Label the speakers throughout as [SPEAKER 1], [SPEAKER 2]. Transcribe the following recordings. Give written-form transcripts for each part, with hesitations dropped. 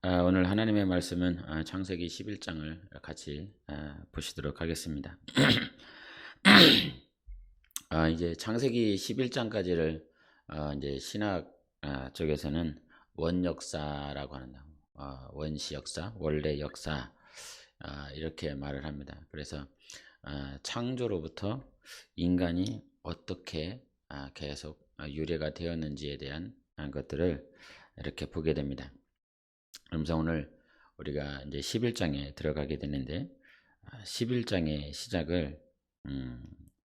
[SPEAKER 1] 오늘 하나님의 말씀은 창세기 11장을 같이 보시도록 하겠습니다. 이제 창세기 11장까지를 이제 신학 쪽에서는 원역사라고 한다. 원시 역사, 원래 역사 이렇게 말을 합니다. 그래서 창조로부터 인간이 어떻게 계속 유래가 되었는지에 대한 것들을 이렇게 보게 됩니다. 그러면서 오늘 우리가 이제 11장에 들어가게 되는데 11장의 시작을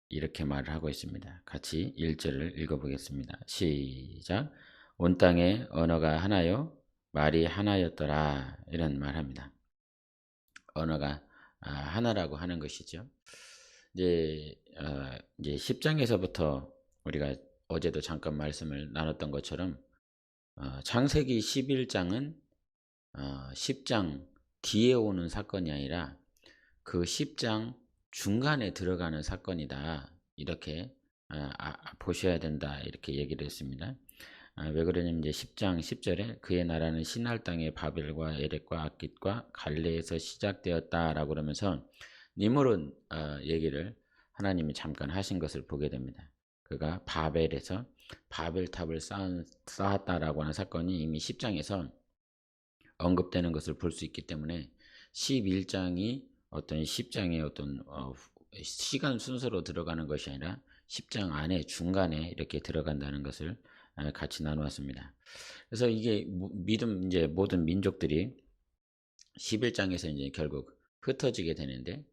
[SPEAKER 1] 이렇게 말을 하고 있습니다. 같이 1절을 읽어보겠습니다. 시작. 온 땅에 언어가 하나요 말이 하나였더라. 이런 말합니다. 언어가 하나라고 하는 것이죠. 이제 10장에서부터 우리가 어제도 잠깐 말씀을 나눴던 것처럼 창세기 11장은 10장 뒤에 오는 사건이 아니라 그 10장 중간에 들어가는 사건이다. 이렇게 보셔야 된다. 이렇게 얘기를 했습니다. 왜 그러냐면 이제 10장 10절에 그의 나라는 신할 땅의 바벨과 에렉과 악깃과 갈레에서 시작되었다라고 그러면서 니므롯 얘기를 하나님이 잠깐 하신 것을 보게 됩니다. 그가 바벨에서 바벨탑을 쌓았다라고 하는 사건이 이미 10장에서 언급되는 것을 볼 수 있기 때문에 11장이 어떤 10장의 어떤 시간 순서로 들어가는 것이 아니라 10장 안에 중간에 이렇게 들어간다는 것을 같이 나누었습니다. 그래서 이게 이제 모든 민족들이 11장에서 이제 결국 흩어지게 되는데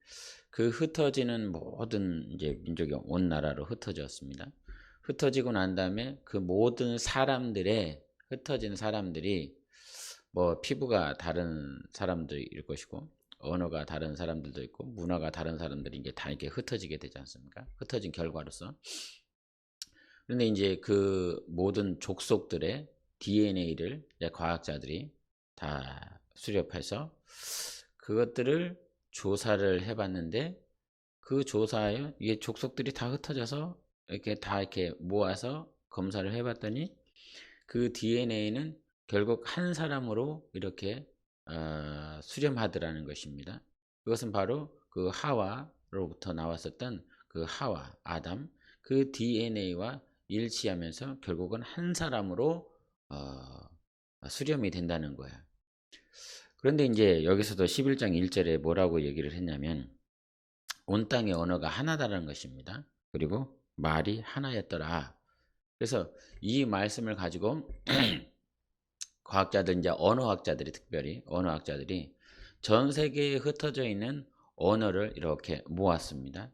[SPEAKER 1] 그 흩어지는 모든 이제 민족이 온 나라로 흩어졌습니다. 흩어지고 난 다음에 그 모든 사람들의 흩어진 사람들이 뭐 피부가 다른 사람들일 것이고 언어가 다른 사람들도 있고 문화가 다른 사람들이 이게 다 이렇게 흩어지게 되지 않습니까? 흩어진 결과로서. 그런데 이제 그 모든 족속들의 DNA를 과학자들이 다 수렵해서 그것들을 조사를 해봤는데 그 조사에 이게 족속들이 다 흩어져서 이렇게 모아서 검사를 해봤더니 그 DNA는 결국 한 사람으로 이렇게 수렴하더라는 것입니다. 그것은 바로 그 하와로부터 나왔었던 그 하와, 아담, 그 DNA와 일치하면서 결국은 한 사람으로 수렴이 된다는 거야. 그런데 이제 여기서도 11장 1절에 뭐라고 얘기를 했냐면 온 땅의 언어가 하나다라는 것입니다. 그리고 말이 하나였더라. 그래서 이 말씀을 가지고 과학자들, 이제 언어학자들이 특별히 언어학자들이 전 세계에 흩어져 있는 언어를 이렇게 모았습니다.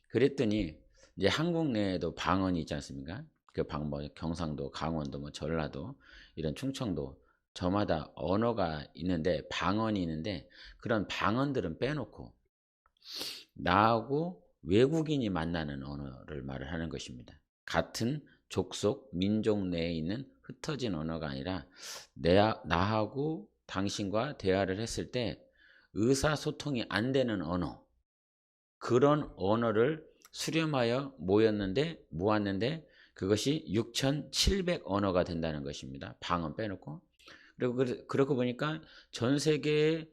[SPEAKER 1] 그랬더니 이제 한국 내에도 방언이 있지 않습니까? 그 뭐 경상도, 강원도, 뭐 전라도, 이런 충청도 저마다 언어가 있는데 방언이 있는데 그런 방언들은 빼놓고 나하고 외국인이 만나는 언어를 말을 하는 것입니다. 같은 족속, 민족 내에 있는 흩어진 언어가 아니라 나하고 당신과 대화를 했을 때 의사소통이 안 되는 언어, 그런 언어를 수렴하여 모았는데 그것이 6,700 언어가 된다는 것입니다. 방언 빼놓고. 그리고 그렇고 보니까 전 세계에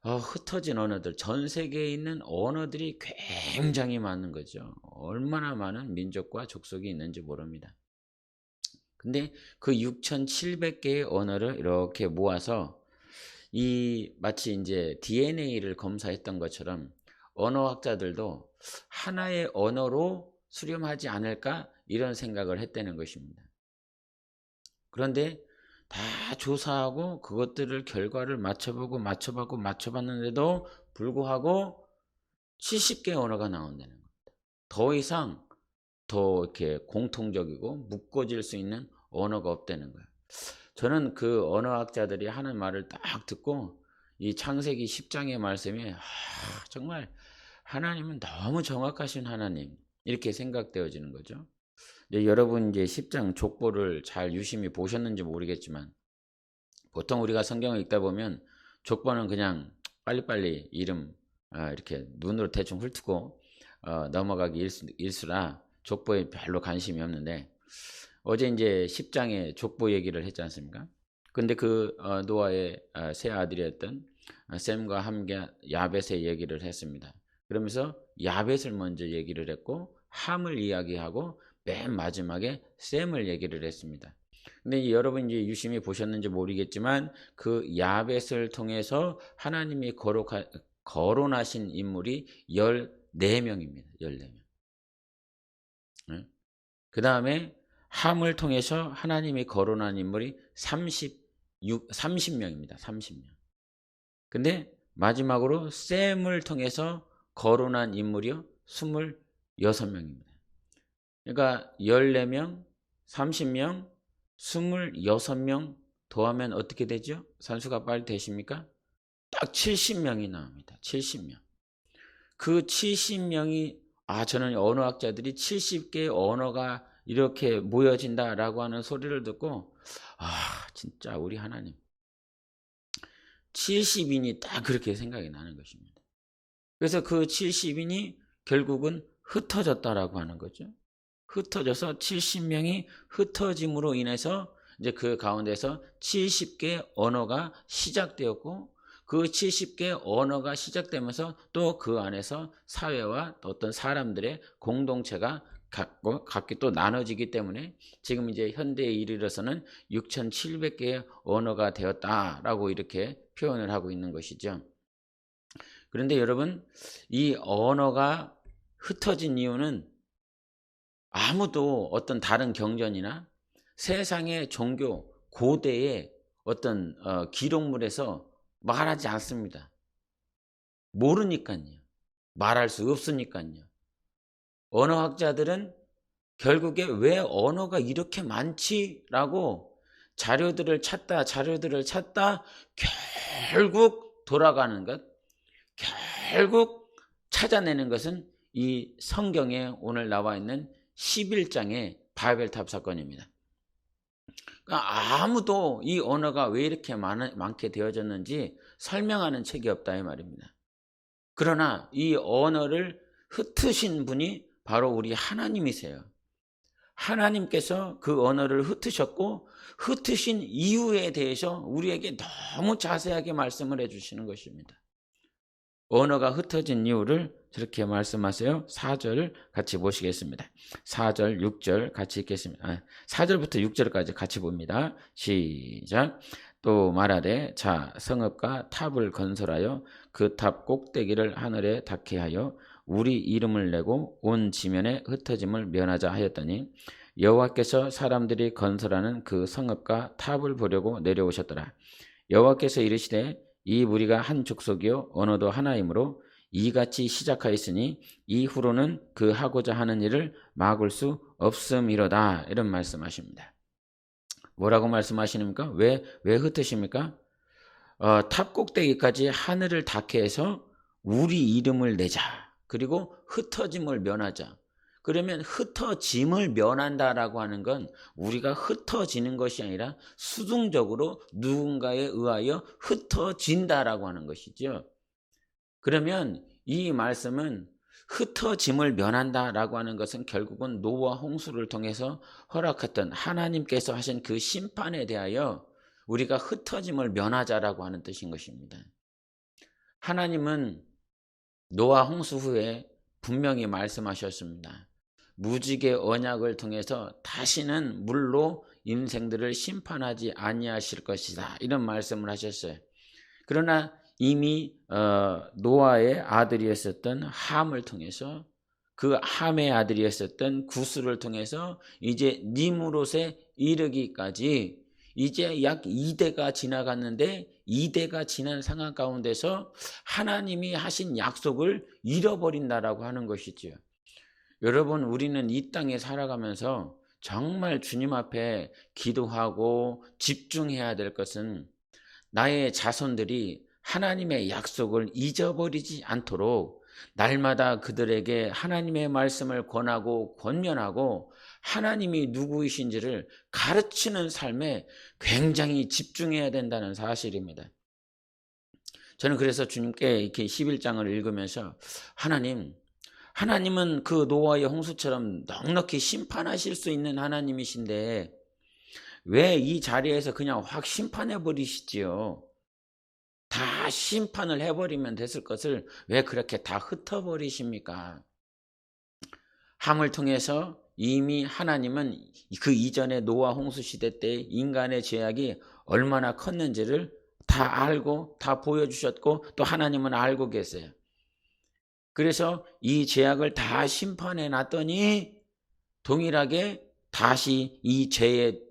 [SPEAKER 1] 흩어진 언어들, 전 세계에 있는 언어들이 굉장히 많은 거죠. 얼마나 많은 민족과 족속이 있는지 모릅니다. 근데 그 6,700개의 언어를 이렇게 모아서 마치 이제 DNA를 검사했던 것처럼 언어학자들도 하나의 언어로 수렴하지 않을까 이런 생각을 했다는 것입니다. 그런데 다 조사하고 그것들을 결과를 맞춰봤는데도 불구하고 70개 언어가 나온다는 겁니다. 더 이상 더 이렇게 공통적이고 묶어질 수 있는 언어가 없다는 거예요. 저는 그 언어학자들이 하는 말을 딱 듣고 이 창세기 10장의 말씀이 정말 하나님은 너무 정확하신 하나님 이렇게 생각되어지는 거죠. 여러분 이제 10장 족보를 잘 유심히 보셨는지 모르겠지만 보통 우리가 성경을 읽다 보면 족보는 그냥 빨리빨리 이름 이렇게 눈으로 대충 훑고 넘어가기 일수라 족보에 별로 관심이 없는데 어제 이제 10장에 족보 얘기를 했지 않습니까? 근데 그 노아의 세 아들이었던 셈과 함께 야벳의 얘기를 했습니다. 그러면서 야벳을 먼저 얘기를 했고 함을 이야기하고 맨 마지막에 셈을 얘기를 했습니다. 근데 여러분 이제 유심히 보셨는지 모르겠지만 그 야벳을 통해서 하나님이 거론하신 인물이 14명입니다. 14명. 그 다음에 함을 통해서 하나님이 거론한 인물이 30명입니다. 30명. 근데 마지막으로 셈을 통해서 거론한 인물이요 26명입니다. 그러니까 14명, 30명, 26명 더하면 어떻게 되죠? 산수가 빨리 되십니까? 딱 70명이 나옵니다. 70명. 그 70명이 저는 언어학자들이 70개의 언어가 이렇게 모여진다라고 하는 소리를 듣고 진짜 우리 하나님 70인이 딱 그렇게 생각이 나는 것입니다. 그래서 그 70인이 결국은 흩어졌다라고 하는 거죠. 흩어져서 70명이 흩어짐으로 인해서 이제 그 가운데서 70개 언어가 시작되었고 그 70개 언어가 시작되면서 또 그 안에서 사회와 어떤 사람들의 공동체가 각기 또 나눠지기 때문에 지금 이제 현대에 이르러서는 6,700개의 언어가 되었다라고 이렇게 표현을 하고 있는 것이죠. 그런데 여러분, 이 언어가 흩어진 이유는 아무도 어떤 다른 경전이나 세상의 종교, 고대의 어떤 기록물에서 말하지 않습니다. 모르니까요. 말할 수 없으니까요. 언어학자들은 결국에 왜 언어가 이렇게 많지라고 자료들을 찾다 결국 돌아가는 것, 결국 찾아내는 것은 이 성경에 오늘 나와 있는 11장의 바벨탑 사건입니다. 그러니까 아무도 이 언어가 왜 이렇게 많게 되어졌는지 설명하는 책이 없다 이 말입니다. 그러나 이 언어를 흩으신 분이 바로 우리 하나님이세요. 하나님께서 그 언어를 흩으셨고 흩으신 이유에 대해서 우리에게 너무 자세하게 말씀을 해주시는 것입니다. 언어가 흩어진 이유를 저렇게 말씀하세요. 4절 같이 보시겠습니다. 4절, 6절 같이 읽겠습니다. 4절부터 6절까지 같이 봅니다. 시작. 또 말하되 자 성읍과 탑을 건설하여 그 탑 꼭대기를 하늘에 닿게 하여 우리 이름을 내고 온 지면에 흩어짐을 면하자 하였더니 여호와께서 사람들이 건설하는 그 성읍과 탑을 보려고 내려오셨더라. 여호와께서 이르시되 이 무리가 한 족속이요 언어도 하나이므로 이같이 시작하였으니 이후로는 그 하고자 하는 일을 막을 수 없음이로다. 이런 말씀하십니다. 뭐라고 말씀하시니까? 왜 흩으십니까? 탑 꼭대기까지 하늘을 닿게 해서 우리 이름을 내자. 그리고 흩어짐을 면하자. 그러면 흩어짐을 면한다라고 하는 건 우리가 흩어지는 것이 아니라 수동적으로 누군가에 의하여 흩어진다라고 하는 것이죠. 그러면 이 말씀은 흩어짐을 면한다라고 하는 것은 결국은 노아 홍수를 통해서 허락했던 하나님께서 하신 그 심판에 대하여 우리가 흩어짐을 면하자라고 하는 뜻인 것입니다. 하나님은 노아 홍수 후에 분명히 말씀하셨습니다. 무지개 언약을 통해서 다시는 물로 인생들을 심판하지 아니하실 것이다. 이런 말씀을 하셨어요. 그러나 이미 노아의 아들이었었던 함을 통해서 그 함의 아들이었었던 구스를 통해서 이제 니므롯에 이르기까지 이제 약 2대가 지나갔는데 2대가 지난 상황 가운데서 하나님이 하신 약속을 잃어버린다라고 하는 것이지요. 여러분, 우리는 이 땅에 살아가면서 정말 주님 앞에 기도하고 집중해야 될 것은 나의 자손들이 하나님의 약속을 잊어버리지 않도록 날마다 그들에게 하나님의 말씀을 권하고 권면하고 하나님이 누구이신지를 가르치는 삶에 굉장히 집중해야 된다는 사실입니다. 저는 그래서 주님께 이렇게 11장을 읽으면서 하나님은 그 노아의 홍수처럼 넉넉히 심판하실 수 있는 하나님이신데 왜 이 자리에서 그냥 확 심판해 버리시지요? 다 심판을 해 버리면 됐을 것을 왜 그렇게 다 흩어 버리십니까? 함을 통해서 이미 하나님은 그 이전에 노아 홍수 시대 때 인간의 죄악이 얼마나 컸는지를 다 알고 다 보여주셨고 또 하나님은 알고 계세요. 그래서 이 죄악을 다 심판해 놨더니 동일하게 다시 이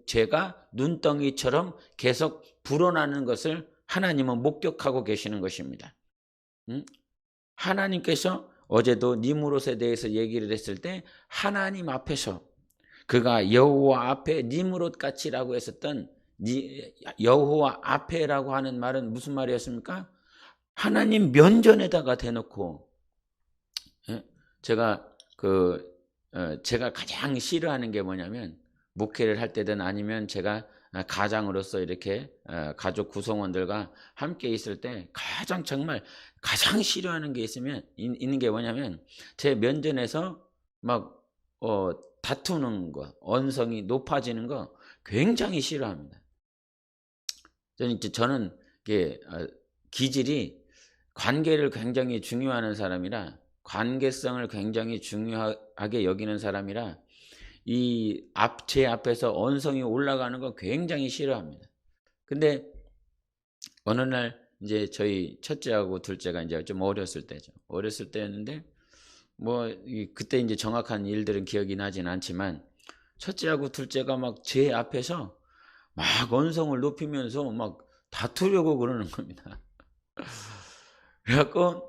[SPEAKER 1] 죄가 눈덩이처럼 계속 불어나는 것을 하나님은 목격하고 계시는 것입니다. 하나님께서 어제도 니므롯에 대해서 얘기를 했을 때 하나님 앞에서 그가 여호와 앞에 니므롯같이라고 했었던 여호와 앞에라고 하는 말은 무슨 말이었습니까? 하나님 면전에다가 대놓고 제가 가장 싫어하는 게 뭐냐면 목회를 할 때든 아니면 제가 가장으로서 이렇게 가족 구성원들과 함께 있을 때 정말 가장 싫어하는 게 있는 게 뭐냐면 제 면전에서 막 다투는 거, 언성이 높아지는 거 굉장히 싫어합니다. 저는 기질이 관계를 굉장히 중요하는 사람이라 관계성을 굉장히 중요하게 여기는 사람이라 제 앞에서 언성이 올라가는 거 굉장히 싫어합니다. 근데 어느 날 이제 저희 첫째하고 둘째가 이제 좀 어렸을 때죠. 어렸을 때였는데 그때 이제 정확한 일들은 기억이 나진 않지만 첫째하고 둘째가 막 제 앞에서 막 언성을 높이면서 막 다투려고 그러는 겁니다. 그래갖고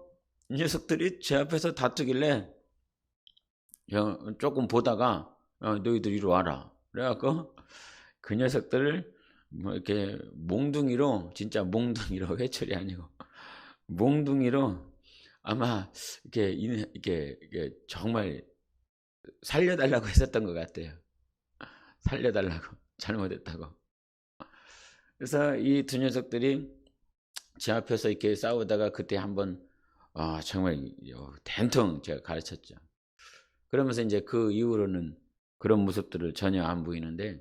[SPEAKER 1] 이 녀석들이 제 앞에서 다투길래 조금 보다가 너희들 이리 와라. 그래갖고 그 녀석들을 이렇게 몽둥이로, 진짜 몽둥이로, 회초리 아니고 몽둥이로 아마 이렇게 정말 살려달라고 했었던 것 같아요. 살려달라고. 잘못했다고. 그래서 이 두 녀석들이 제 앞에서 이렇게 싸우다가 그때 한번 정말 된통 제가 가르쳤죠. 그러면서 이제 그 이후로는 그런 모습들을 전혀 안 보이는데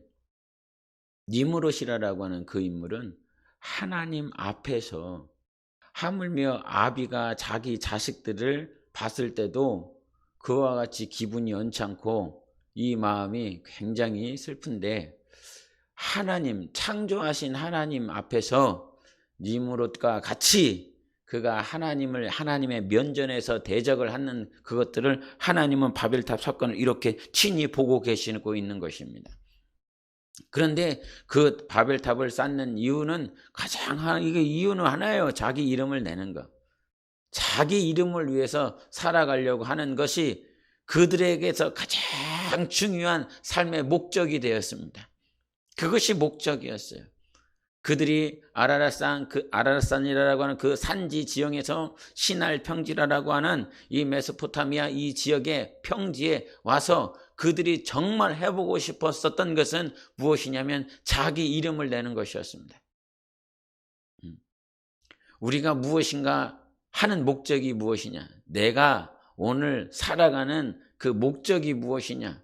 [SPEAKER 1] 니므롯이라고 하는 그 인물은 하나님 앞에서 하물며 아비가 자기 자식들을 봤을 때도 그와 같이 기분이 언짢고 이 마음이 굉장히 슬픈데 창조하신 하나님 앞에서 니므롯과 같이 그가 하나님의 면전에서 대적을 하는 그것들을 하나님은 바벨탑 사건을 이렇게 친히 보고 계시고 있는 것입니다. 그런데 그 바벨탑을 쌓는 이유는 이게 이유는 하나예요. 자기 이름을 내는 것. 자기 이름을 위해서 살아가려고 하는 것이 그들에게서 가장 중요한 삶의 목적이 되었습니다. 그것이 목적이었어요. 그들이 아라랏산이라고 하는 그 산지 지형에서 시날 평지라고 하는 이 메소포타미아 이 지역의 평지에 와서 그들이 정말 해보고 싶었었던 것은 무엇이냐면 자기 이름을 내는 것이었습니다. 우리가 무엇인가 하는 목적이 무엇이냐? 내가 오늘 살아가는 그 목적이 무엇이냐?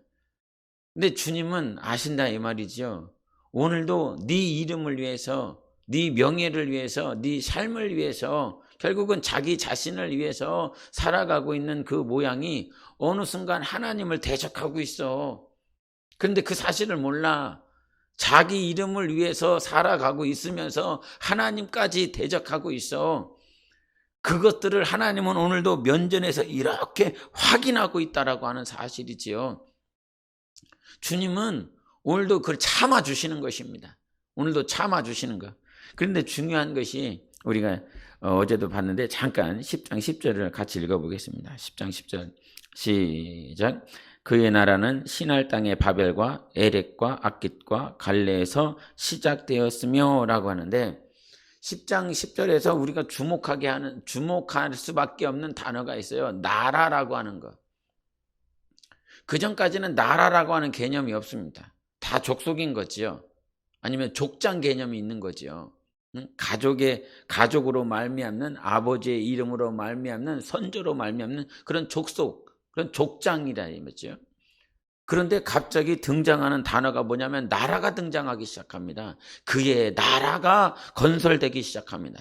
[SPEAKER 1] 근데 주님은 아신다 이 말이죠. 오늘도 네 이름을 위해서, 네 명예를 위해서, 네 삶을 위해서 결국은 자기 자신을 위해서 살아가고 있는 그 모양이 어느 순간 하나님을 대적하고 있어. 그런데 그 사실을 몰라. 자기 이름을 위해서 살아가고 있으면서 하나님까지 대적하고 있어. 그것들을 하나님은 오늘도 면전에서 이렇게 확인하고 있다라고 하는 사실이지요. 주님은 오늘도 그걸 참아주시는 것입니다. 오늘도 참아주시는 것. 그런데 중요한 것이 우리가 어제도 봤는데 잠깐 10장 10절을 같이 읽어보겠습니다. 10장 10절 시작. 그의 나라는 시날 땅의 바벨과 에렉과 악깃과 갈레에서 시작되었으며 라고 하는데 10장 10절에서 우리가 주목할 수밖에 없는 단어가 있어요. 나라라고 하는 것. 그전까지는 나라라고 하는 개념이 없습니다. 다 족속인 거지요. 아니면 족장 개념이 있는 거지요. 가족으로 말미암는 아버지의 이름으로 말미암는 선조로 말미암는 그런 족속, 그런 족장이라 이거죠. 그런데 갑자기 등장하는 단어가 뭐냐면 나라가 등장하기 시작합니다. 그의 나라가 건설되기 시작합니다.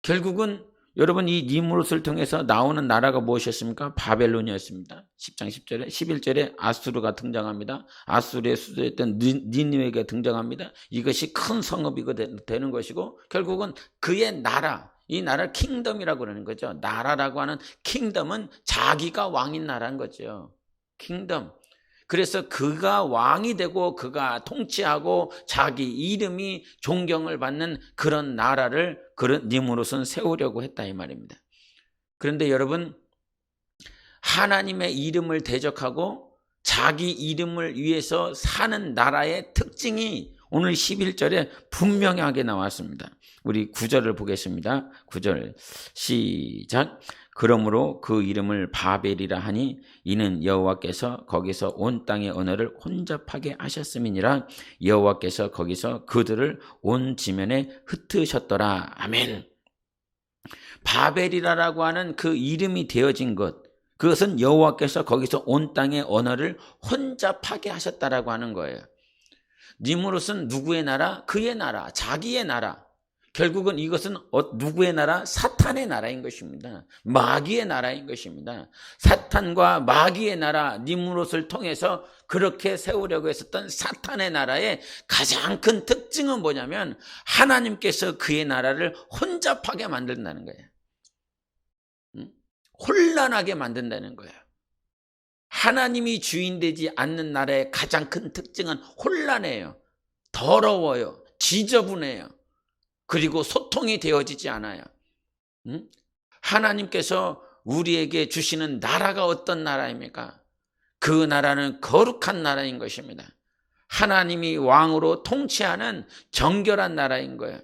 [SPEAKER 1] 결국은 여러분 이 니므롯을 통해서 나오는 나라가 무엇이었습니까? 바벨론이었습니다. 10장 10절에 11절에 아수르가 등장합니다. 아수르의 수도였던 니느웨가 등장합니다. 이것이 큰 성읍이 되는 것이고 결국은 그의 나라, 이 나라를 킹덤이라고 그러는 거죠. 나라라고 하는 킹덤은 자기가 왕인 나라인 거죠. 킹덤. 그래서 그가 왕이 되고 그가 통치하고 자기 이름이 존경을 받는 그런 나라를 그런 니므롯은 세우려고 했다 이 말입니다. 그런데 여러분 하나님의 이름을 대적하고 자기 이름을 위해서 사는 나라의 특징이 오늘 11절에 분명하게 나왔습니다. 우리 9절을 보겠습니다. 9절 시작. 그러므로 그 이름을 바벨이라 하니 이는 여호와께서 거기서 온 땅의 언어를 혼잡하게 하셨음이니라. 여호와께서 거기서 그들을 온 지면에 흩으셨더라. 아멘. 바벨이라고 하는 그 이름이 되어진 것, 그것은 여호와께서 거기서 온 땅의 언어를 혼잡하게 하셨다라고 하는 거예요. 니므롯은 누구의 나라? 그의 나라, 자기의 나라. 결국은 이것은 누구의 나라? 사탄의 나라인 것입니다. 마귀의 나라인 것입니다. 사탄과 마귀의 나라 니므롯을 통해서 그렇게 세우려고 했었던 사탄의 나라의 가장 큰 특징은 뭐냐면 하나님께서 그의 나라를 혼잡하게 만든다는 거예요. 혼란하게 만든다는 거예요. 하나님이 주인되지 않는 나라의 가장 큰 특징은 혼란해요. 더러워요. 지저분해요. 그리고 소통이 되어지지 않아요. 하나님께서 우리에게 주시는 나라가 어떤 나라입니까? 그 나라는 거룩한 나라인 것입니다. 하나님이 왕으로 통치하는 정결한 나라인 거예요.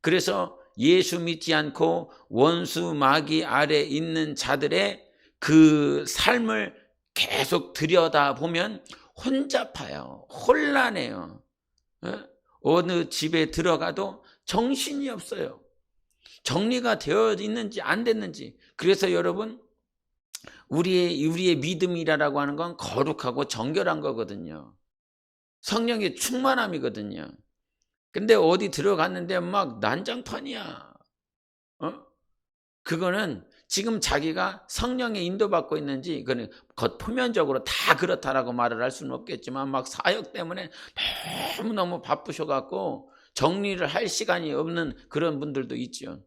[SPEAKER 1] 그래서 예수 믿지 않고 원수 마귀 아래 있는 자들의 그 삶을 계속 들여다보면 혼잡해요. 혼란해요. 어느 집에 들어가도 정신이 없어요. 정리가 되어 있는지 안 됐는지. 그래서 여러분 우리의 믿음이라고 하는 건 거룩하고 정결한 거거든요. 성령의 충만함이거든요. 근데 어디 들어갔는데 막 난장판이야. 그거는 지금 자기가 성령의 인도받고 있는지, 그건 겉 표면적으로 다 그렇다라고 말을 할 수는 없겠지만 막 사역 때문에 너무너무 바쁘셔갖고 정리를 할 시간이 없는 그런 분들도 있죠.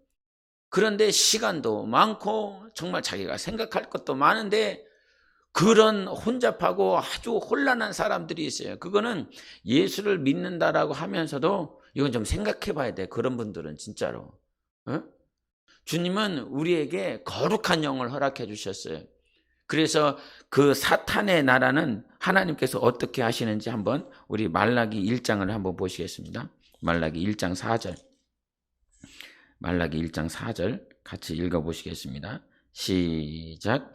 [SPEAKER 1] 그런데 시간도 많고 정말 자기가 생각할 것도 많은데 그런 혼잡하고 아주 혼란한 사람들이 있어요. 그거는 예수를 믿는다라고 하면서도 이건 좀 생각해 봐야 돼. 그런 분들은 진짜로. 주님은 우리에게 거룩한 영을 허락해 주셨어요. 그래서 그 사탄의 나라는 하나님께서 어떻게 하시는지 한번 우리 말라기 1장을 한번 보시겠습니다. 말라기 1장 4절. 말라기 1장 4절 같이 읽어보시겠습니다. 시작.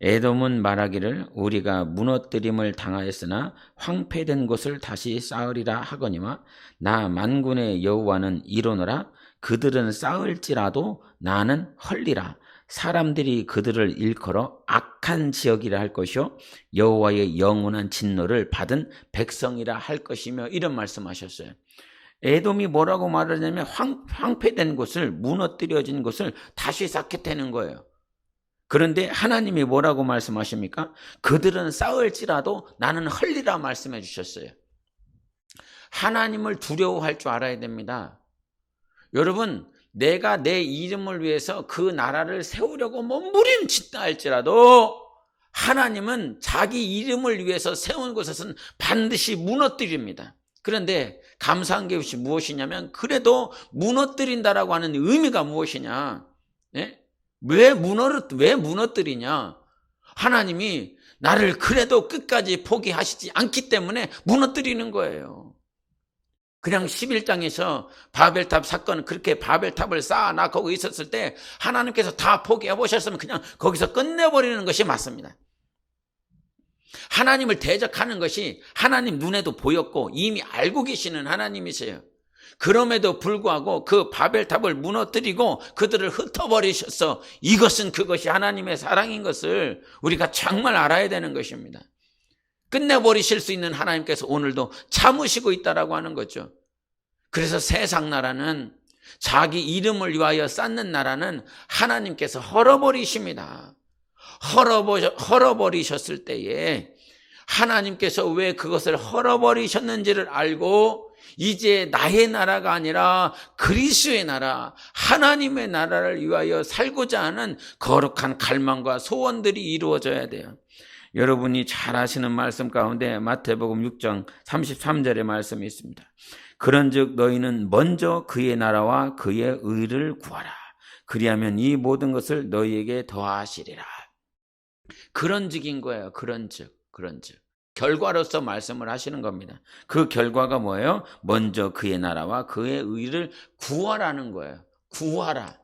[SPEAKER 1] 에돔은 말하기를 우리가 무너뜨림을 당하였으나 황폐된 곳을 다시 쌓으리라 하거니와 나 만군의 여호와는 이르노라. 그들은 쌓을지라도 나는 헐리라. 사람들이 그들을 일컬어 악한 지역이라 할 것이요 여호와의 영원한 진노를 받은 백성이라 할 것이며 이런 말씀하셨어요. 에돔이 뭐라고 말하냐면 황폐된 곳을, 무너뜨려진 곳을 다시 쌓겠다는 거예요. 그런데 하나님이 뭐라고 말씀하십니까? 그들은 쌓을지라도 나는 헐리라 말씀해 주셨어요. 하나님을 두려워할 줄 알아야 됩니다. 여러분, 내가 내 이름을 위해서 그 나라를 세우려고 몸부림친다 할지라도 하나님은 자기 이름을 위해서 세운 곳에서는 반드시 무너뜨립니다. 그런데 감사한 게 무엇이냐면 그래도 무너뜨린다라고 하는 의미가 무엇이냐? 네? 왜 무너뜨리냐? 하나님이 나를 그래도 끝까지 포기하시지 않기 때문에 무너뜨리는 거예요. 그냥 11장에서 바벨탑 사건, 그렇게 바벨탑을 쌓아놓고 있었을 때 하나님께서 다 포기해 보셨으면 그냥 거기서 끝내버리는 것이 맞습니다. 하나님을 대적하는 것이 하나님 눈에도 보였고 이미 알고 계시는 하나님이세요. 그럼에도 불구하고 그 바벨탑을 무너뜨리고 그들을 흩어버리셔서 이것은 그것이 하나님의 사랑인 것을 우리가 정말 알아야 되는 것입니다. 끝내버리실 수 있는 하나님께서 오늘도 참으시고 있다라고 하는 거죠. 그래서 세상 나라는, 자기 이름을 위하여 쌓는 나라는 하나님께서 헐어버리십니다. 헐어버리셨을 때에 하나님께서 왜 그것을 헐어버리셨는지를 알고 이제 나의 나라가 아니라 그리스도의 나라, 하나님의 나라를 위하여 살고자 하는 거룩한 갈망과 소원들이 이루어져야 돼요. 여러분이 잘 아시는 말씀 가운데 마태복음 6장 33절의 말씀이 있습니다. 그런즉 너희는 먼저 그의 나라와 그의 의를 구하라. 그리하면 이 모든 것을 너희에게 더하시리라. 그런즉인 거예요. 그런즉. 결과로서 말씀을 하시는 겁니다. 그 결과가 뭐예요? 먼저 그의 나라와 그의 의를 구하라는 거예요. 구하라.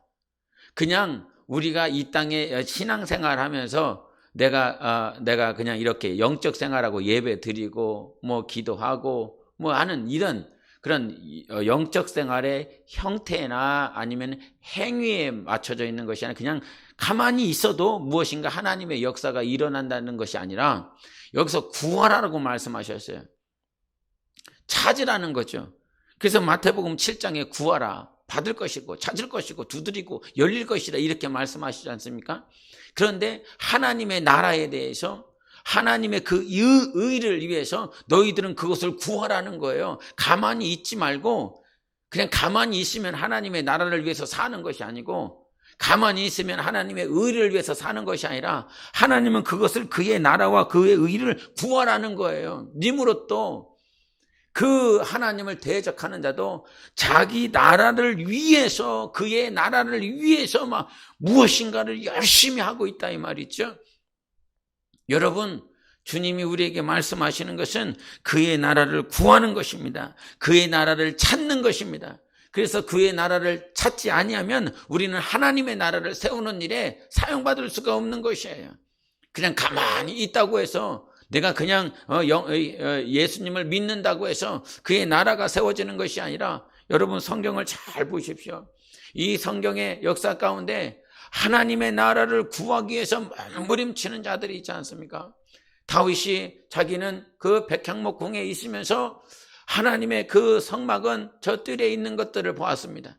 [SPEAKER 1] 그냥 우리가 이 땅에 신앙생활 하면서 내가 그냥 이렇게 영적 생활하고 예배 드리고 뭐 기도하고 뭐 하는 이런 그런 영적 생활의 형태나 아니면 행위에 맞춰져 있는 것이 아니라 그냥 가만히 있어도 무엇인가 하나님의 역사가 일어난다는 것이 아니라 여기서 구하라고 말씀하셨어요. 찾으라는 거죠. 그래서 마태복음 7장에 구하라, 받을 것이고 찾을 것이고 두드리고 열릴 것이다 이렇게 말씀하시지 않습니까? 그런데 하나님의 나라에 대해서 하나님의 그 의를 위해서 너희들은 그것을 구하라는 거예요. 가만히 있지 말고 그냥 가만히 있으면 하나님의 나라를 위해서 사는 것이 아니고 가만히 있으면 하나님의 의를 위해서 사는 것이 아니라 하나님은 그것을 그의 나라와 그의 의를 구하라는 거예요. 니무롯도 그 하나님을 대적하는 자도 자기 나라를 위해서 그의 나라를 위해서 막 무엇인가를 열심히 하고 있다 이 말이죠. 여러분 주님이 우리에게 말씀하시는 것은 그의 나라를 구하는 것입니다. 그의 나라를 찾는 것입니다. 그래서 그의 나라를 찾지 아니하면 우리는 하나님의 나라를 세우는 일에 사용받을 수가 없는 것이에요. 그냥 가만히 있다고 해서 내가 그냥 예수님을 믿는다고 해서 그의 나라가 세워지는 것이 아니라 여러분 성경을 잘 보십시오. 이 성경의 역사 가운데 하나님의 나라를 구하기 위해서 몸부림치는 자들이 있지 않습니까? 다윗이 자기는 그 백향목 궁에 있으면서 하나님의 그 성막은 저 뜰에 있는 것들을 보았습니다.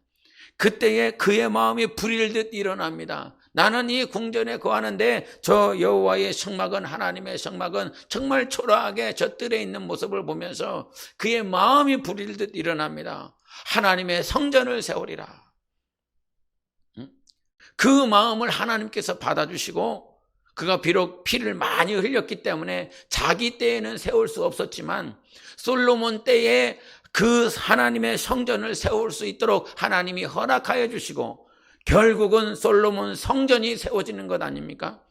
[SPEAKER 1] 그때에 그의 마음이 불일듯 일어납니다. 나는 이 궁전에 거하는데 저 여호와의 성막은 하나님의 성막은 정말 초라하게 저 뜰에 있는 모습을 보면서 그의 마음이 불일듯 일어납니다. 하나님의 성전을 세우리라. 그 마음을 하나님께서 받아주시고 그가 비록 피를 많이 흘렸기 때문에 자기 때에는 세울 수 없었지만 솔로몬 때에 그 하나님의 성전을 세울 수 있도록 하나님이 허락하여 주시고 결국은 솔로몬 성전이 세워지는 것 아닙니까?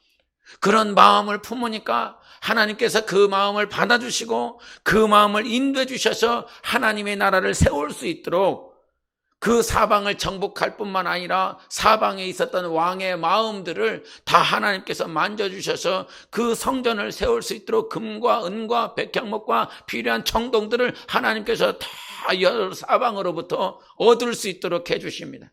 [SPEAKER 1] 그런 마음을 품으니까 하나님께서 그 마음을 받아주시고 그 마음을 인도해 주셔서 하나님의 나라를 세울 수 있도록 그 사방을 정복할 뿐만 아니라 사방에 있었던 왕의 마음들을 다 하나님께서 만져주셔서 그 성전을 세울 수 있도록 금과 은과 백향목과 필요한 청동들을 하나님께서 다 사방으로부터 얻을 수 있도록 해주십니다.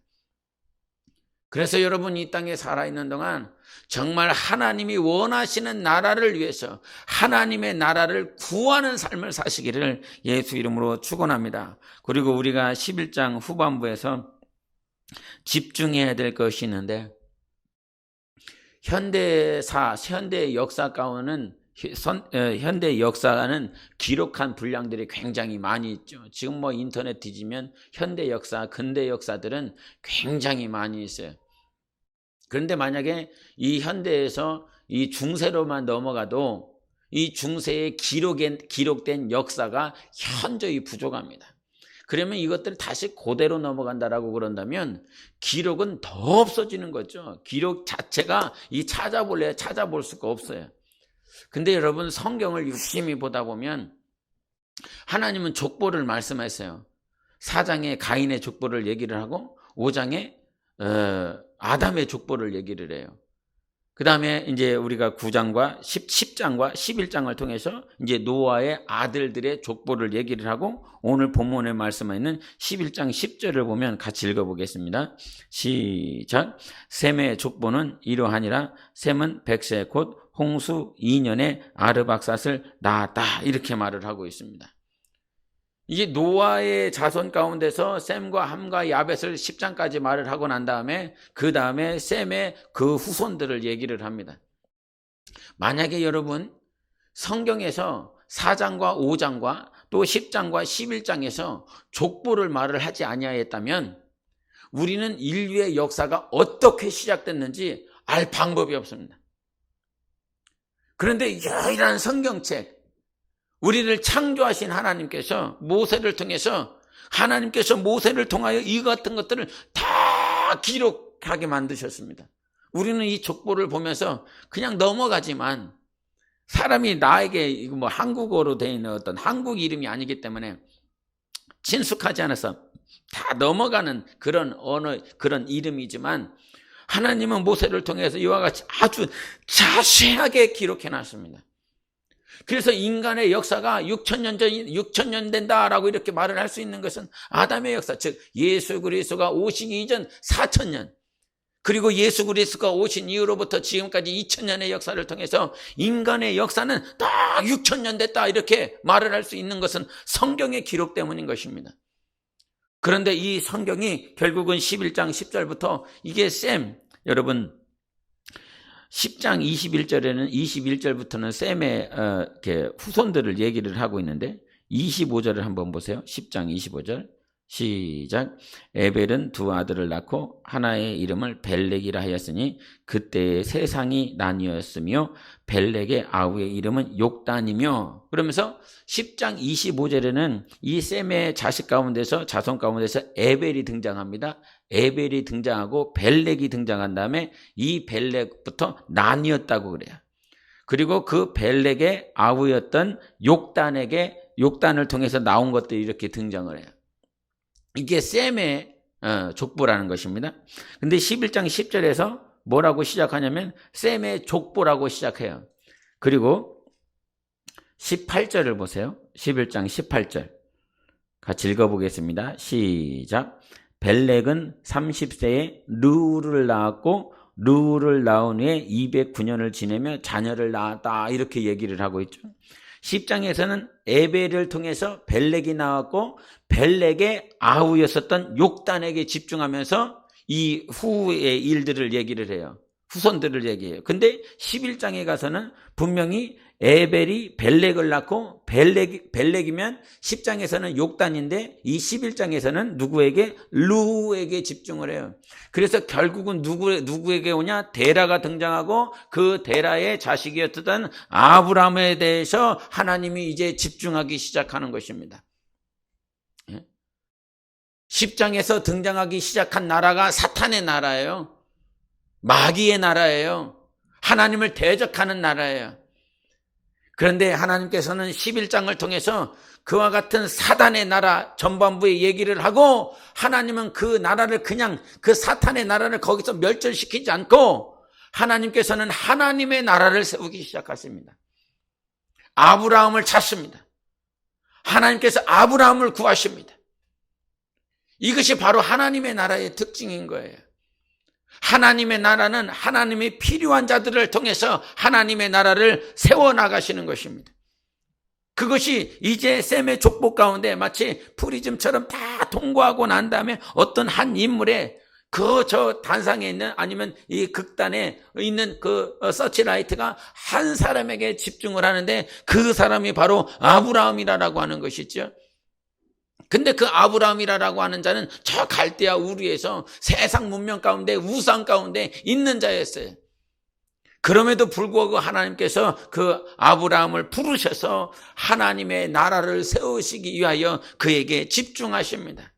[SPEAKER 1] 그래서 여러분이 이 땅에 살아있는 동안 정말 하나님이 원하시는 나라를 위해서 하나님의 나라를 구하는 삶을 사시기를 예수 이름으로 축원합니다. 그리고 우리가 11장 후반부에서 집중해야 될 것이 있는데 현대 역사 가운데는 현대 역사는 기록한 분량들이 굉장히 많이 있죠. 지금 뭐 인터넷 뒤지면 현대 역사, 근대 역사들은 굉장히 많이 있어요. 그런데 만약에 이 현대에서 이 중세로만 넘어가도 이 중세에 기록된 역사가 현저히 부족합니다. 그러면 이것들 다시 고대로 넘어간다라고 그런다면 기록은 더 없어지는 거죠. 기록 자체가 찾아볼 수가 없어요. 근데 여러분 성경을 유심히 보다 보면 하나님은 족보를 말씀했어요. 4장에 가인의 족보를 얘기를 하고 5장에 아담의 족보를 얘기를 해요. 그 다음에 이제 우리가 9장과 10장과 11장을 통해서 이제 노아의 아들들의 족보를 얘기를 하고 오늘 본문에 말씀하고 있는 11장 10절을 보면 같이 읽어보겠습니다. 시작. 셈의 족보는 이러하니라. 셈은 백세 곧 홍수 2년에 아르박삿을 낳았다. 이렇게 말을 하고 있습니다. 이게 노아의 자손 가운데서 셈과 함과 야벳을 10장까지 말을 하고 난 다음에 그 다음에 셈의 그 후손들을 얘기를 합니다. 만약에 여러분 성경에서 4장과 5장과 또 10장과 11장에서 족보를 말을 하지 아니하였다면 우리는 인류의 역사가 어떻게 시작됐는지 알 방법이 없습니다. 그런데 유일한 성경책, 우리를 창조하신 하나님께서 모세를 통해서 하나님께서 모세를 통하여 이 같은 것들을 다 기록하게 만드셨습니다. 우리는 이 족보를 보면서 그냥 넘어가지만 사람이 나에게 뭐 한국어로 되어 있는 어떤 한국 이름이 아니기 때문에 친숙하지 않아서 다 넘어가는 그런 언어, 그런 이름이지만 하나님은 모세를 통해서 이와 같이 아주 자세하게 기록해 놨습니다. 그래서 인간의 역사가 6,000년 된다라고 이렇게 말을 할 수 있는 것은 아담의 역사, 즉 예수 그리스도가 오시기 이전 4,000년, 그리고 예수 그리스도가 오신 이후로부터 지금까지 2,000년의 역사를 통해서 인간의 역사는 딱 6,000년 됐다 이렇게 말을 할 수 있는 것은 성경의 기록 때문인 것입니다. 그런데 이 성경이 결국은 11장 10절부터 이게 여러분 10장 21절부터는 셈의 후손들을 얘기를 하고 있는데 25절을 한번 보세요. 10장 25절 시작. 에벨은 두 아들을 낳고 하나의 이름을 벨렉이라 하였으니 그때의 세상이 나뉘었으며 벨렉의 아우의 이름은 욕단이며, 그러면서 10장 25절에는 이 셈의 자식 가운데서 자손 가운데서 에벨이 등장합니다. 에벨이 등장하고 벨렉이 등장한 다음에 이 벨렉부터 나뉘었다고 그래요. 그리고 그 벨렉의 아우였던 욕단을 통해서 나온 것들이 이렇게 등장을 해요. 이게 셈의 족보라는 것입니다. 근데 11장 10절에서 뭐라고 시작하냐면 셈의 족보라고 시작해요. 그리고 18절을 보세요. 11장 18절 같이 읽어보겠습니다. 시작. 벨렉은 30세에 르우를 낳았고 르우를 낳은 후에 209년을 지내며 자녀를 낳았다 이렇게 얘기를 하고 있죠. 10장에서는 에벨을 통해서 벨렉이 나왔고 벨렉의 아우였었던 욕단에게 집중하면서 이 후의 일들을 얘기를 해요. 후손들을 얘기해요. 근데 11장에 가서는 분명히 에벨이 벨렉을 낳고 벨렉이면 10장에서는 욕단인데 이 11장에서는 누구에게? 루에게 집중을 해요. 그래서 결국은 누구에게 오냐? 데라가 등장하고 그 데라의 자식이었던 아브라함에 대해서 하나님이 이제 집중하기 시작하는 것입니다. 10장에서 등장하기 시작한 나라가 사탄의 나라예요. 마귀의 나라예요. 하나님을 대적하는 나라예요. 그런데 하나님께서는 11장을 통해서 그와 같은 사단의 나라 전반부의 얘기를 하고 하나님은 그 나라를 그냥 그 사탄의 나라를 거기서 멸절시키지 않고 하나님께서는 하나님의 나라를 세우기 시작하십니다. 아브라함을 찾습니다. 하나님께서 아브라함을 구하십니다. 이것이 바로 하나님의 나라의 특징인 거예요. 하나님의 나라는 하나님이 필요한 자들을 통해서 하나님의 나라를 세워나가시는 것입니다. 그것이 이제 셈의 족보 가운데 마치 프리즘처럼 다 통과하고 난 다음에 어떤 한 인물의 저 단상에 있는 아니면 이 극단에 있는 그 서치라이트가 한 사람에게 집중을 하는데 그 사람이 바로 아브라함이라고 하는 것이죠. 근데 그 아브라함이라고 하는 자는 저 갈대아 우르에서 세상 문명 가운데 우상 가운데 있는 자였어요. 그럼에도 불구하고 하나님께서 그 아브라함을 부르셔서 하나님의 나라를 세우시기 위하여 그에게 집중하십니다.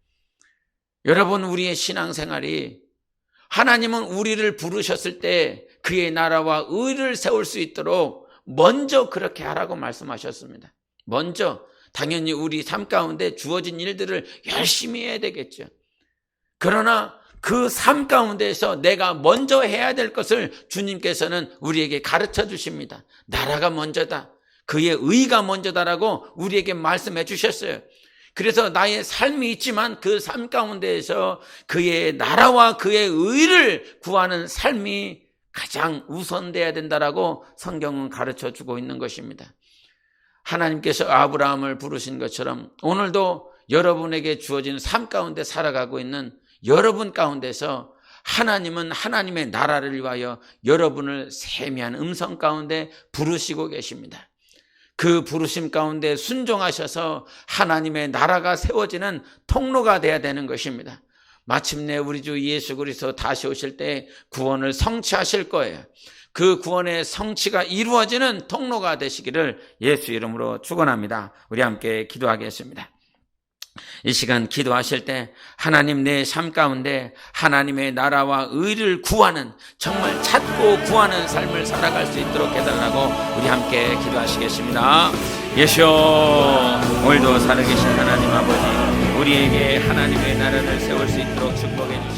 [SPEAKER 1] 여러분, 우리의 신앙생활이 하나님은 우리를 부르셨을 때 그의 나라와 의를 세울 수 있도록 먼저 그렇게 하라고 말씀하셨습니다. 먼저 당연히 우리 삶 가운데 주어진 일들을 열심히 해야 되겠죠. 그러나 그 삶 가운데에서 내가 먼저 해야 될 것을 주님께서는 우리에게 가르쳐 주십니다. 나라가 먼저다. 그의 의가 먼저다라고 우리에게 말씀해 주셨어요. 그래서 나의 삶이 있지만 그 삶 가운데에서 그의 나라와 그의 의를 구하는 삶이 가장 우선돼야 된다라고 성경은 가르쳐 주고 있는 것입니다. 하나님께서 아브라함을 부르신 것처럼 오늘도 여러분에게 주어진 삶 가운데 살아가고 있는 여러분 가운데서 하나님은 하나님의 나라를 위하여 여러분을 세미한 음성 가운데 부르시고 계십니다. 그 부르심 가운데 순종하셔서 하나님의 나라가 세워지는 통로가 되어야 되는 것입니다. 마침내 우리 주 예수 그리스도 다시 오실 때 구원을 성취하실 거예요. 그 구원의 성취가 이루어지는 통로가 되시기를 예수 이름으로 축원합니다. 우리 함께 기도하겠습니다. 이 시간 기도하실 때 하나님 내 삶 가운데 하나님의 나라와 의를 구하는, 정말 찾고 구하는 삶을 살아갈 수 있도록 해달라고 우리 함께 기도하시겠습니다. 예수여, 오늘도 살아계신 하나님 아버지, 우리에게 하나님의 나라를 세울 수 있도록 축복해 주시옵소서.